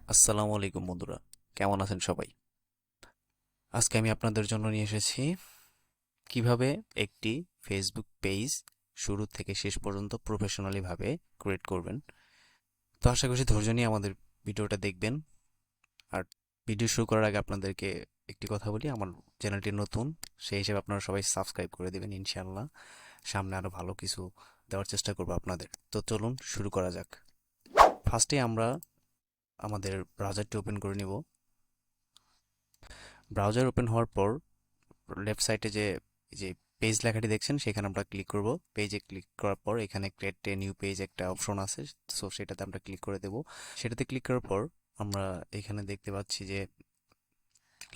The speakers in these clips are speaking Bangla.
আসসালামু আলাইকুম বন্ধুরা, কেমন আছেন সবাই? আজকে আমি আপনাদের জন্য নিয়ে এসেছি কিভাবে একটি ফেসবুক পেজ শুরু থেকে শেষ পর্যন্ত প্রফেশনালি ভাবে ক্রিয়েট করবেন। তো আশা করছি ধৈর্য নিয়ে আমাদের ভিডিওটা দেখবেন। আর ভিডিও শুরু করার আগে আপনাদেরকে একটি কথা বলি, আমার চ্যানেলটি নতুন, সেই হিসেবে আপনারা সবাই সাবস্ক্রাইব করে দেবেন ইনশাআল্লাহ। সামনে আরো ভালো কিছু দেওয়ার চেষ্টা করবো আপনাদের। তো চলুন শুরু করা যাক। ফার্স্টে আমরা আমাদের ব্রাউজারটি ওপেন করে নিব। ব্রাউজার ওপেন হওয়ার পর লেফট সাইডে যে পেজ লেখাটি দেখছেন সেখানে আমরা ক্লিক করব। পেজে ক্লিক করার পর এখানে ক্রিয়েট এ নিউ পেজ একটা অপশন আছে, সো সেটাতে আমরা ক্লিক করে দেব। সেটাতে ক্লিক করার পর আমরা এখানে দেখতে পাচ্ছি যে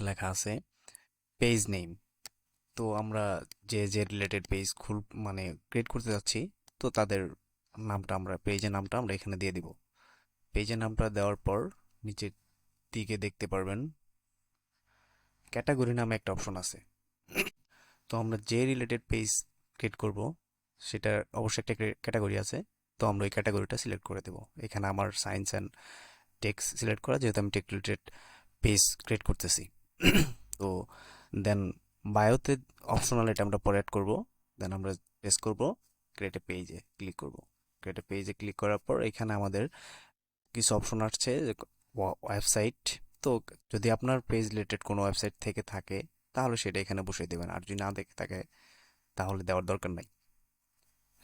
লেখা আছে পেজ নেম। তো আমরা যে রিলেটেড পেজ মানে ক্রিয়েট করতে যাচ্ছি, তো তাদের নামটা আমরা পেজের নামটা আমরা এখানে দিয়ে দিব। পেজের নামটা দেওয়ার পর নিচের দিকে দেখতে পারবেন ক্যাটাগরি নামে একটা অপশন আছে। তো আমরা যে রিলেটেড পেজ ক্রিয়েট করব সেটার অবশ্যই একটা ক্যাটাগরি আছে। তো আমরা ওই ক্যাটাগরিটা সিলেক্ট করে দেব। এখানে আমার সায়েন্স অ্যান্ড টেক্স সিলেক্ট করা, যেহেতু আমি টেক রিলেটেড পেজ ক্রিয়েট করতেছি। তো দেন বায়োতে অপশনাল এটা আমরা পরে অ্যাড করবো। দেন আমরা প্রেস করব ক্রিয়েট এ পেজে ক্লিক করব। ক্রিয়েট এ পেজে ক্লিক করার পর এখানে আমাদের কিছু অপশন আসছে যে ওয়েবসাইট। তো যদি আপনার পেজ রিলেটেড কোনো ওয়েবসাইট থেকে থাকে তাহলে সেটা এখানে বসিয়ে দেবেন, আর যদি না দেখে থাকে তাহলে দেওয়ার দরকার নাই।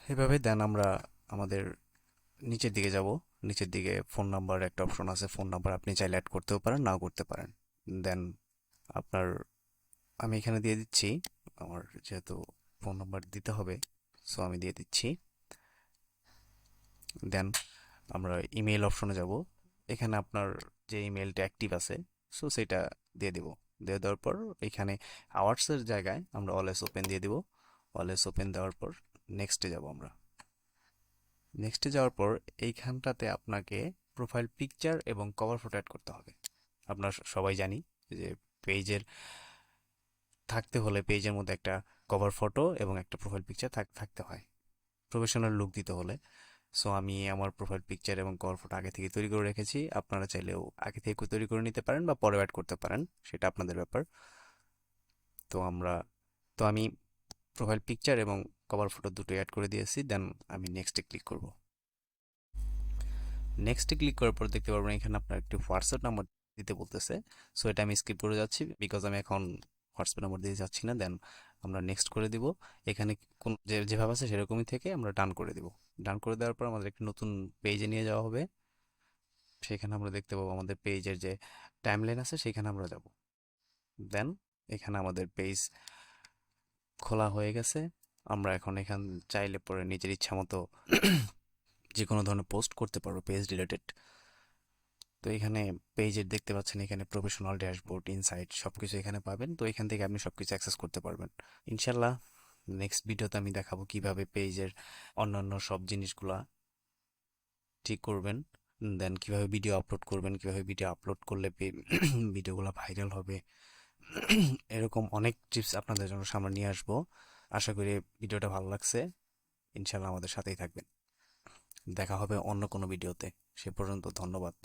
এভাবে দেন আমরা আমাদের নিচের দিকে যাব। নিচের দিকে ফোন নাম্বার একটা অপশন আছে, ফোন নাম্বার আপনি চাইলে অ্যাড করতেও পারেন, নাও করতে পারেন। দেন আপনার আমি এখানে দিয়ে দিচ্ছি, আমার যেহেতু ফোন নাম্বার দিতে হবে সো আমি দিয়ে দিচ্ছি। দেন আমরা ইমেল অপশনে যাব। এখানে আপনার যে ইমেলটা অ্যাক্টিভ আছে সো সেটা দিয়ে দিব। দিয়ে দেওয়ার পর এখানে আওয়ার্সের জায়গায় আমরা অলওয়েজ ওপেন দিয়ে দিব। অলওয়েজ ওপেন দেওয়ার পর নেক্সটে যাব আমরা। নেক্সটে যাওয়ার পর এইখানটাতে আপনাকে প্রোফাইল পিকচার এবং কভার ফটো অ্যাড করতে হবে। আমরা সবাই জানি যে পেজের থাকতে হলে পেজের মধ্যে একটা কভার ফটো এবং একটা প্রোফাইল পিকচার থাকতে হয় প্রফেশনাল লুক দিতে হলে। সো আমি আমার প্রোফাইল পিকচার এবং কভার ফটো আগে থেকে তৈরি করে রেখেছি। আপনারা চাইলেও আগে থেকে তৈরি করে নিতে পারেন বা পরে অ্যাড করতে পারেন, সেটা আপনাদের ব্যাপার। তো আমরা তো আমি প্রোফাইল পিকচার এবং কভার ফটো দুটোই অ্যাড করে দিয়েছি। দেন আমি নেক্সটে ক্লিক করব। নেক্সটে ক্লিক করার পর দেখতে পারবেন এখানে আপনার একটি হোয়াটসঅ্যাপ নাম্বার দিতে বলতেছে। সো এটা আমি স্কিপ করে যাচ্ছি বিকজ আমি এখন হোয়াটসঅ্যাপ নাম্বার দিয়ে যাচ্ছি না। দেন আমরা নেক্সট করে দিব। এখানে কোন যেভাবে আছে সেরকমই থেকে আমরা ডান করে দিব। ডান করে দেওয়ার পর আমাদের একটি নতুন পেজে নিয়ে যাওয়া হবে। সেখানে আমরা দেখতে পাবো আমাদের পেজের যে টাইমলাইন আছে সেখানে আমরা যাব। দেন এখানে আমাদের পেজ খোলা হয়ে গেছে। আমরা এখন এখান চাইলে পরে নিজের ইচ্ছা মতো যে কোনো ধরনের পোস্ট করতে পারবো পেজ রিলেটেড। তো এখানে পেজের দেখতে পাচ্ছেন এখানে প্রফেশনাল ড্যাশবোর্ড ইনসাইট সবকিছু এখানে পাবেন। তো এখান থেকে আপনি সবকিছু অ্যাক্সেস করতে পারবেন ইনশাল্লাহ। নেক্সট ভিডিওতে আমি দেখাবো কিভাবে পেজের অন্যান্য সব জিনিসগুলা ঠিক করবেন। দেন কিভাবে ভিডিও আপলোড করবেন, কিভাবে ভিডিও আপলোড করলে ভিডিওগুলো ভাইরাল হবে। এরকম অনেক টিপস আপনাদের জন্য সামনে নিয়ে আসবো। আশা করি ভিডিওটা ভালো লাগছে। ইনশাল্লাহ আমাদের সাথেই থাকবেন। দেখা হবে অন্য কোনো ভিডিওতে। সে পর্যন্ত ধন্যবাদ।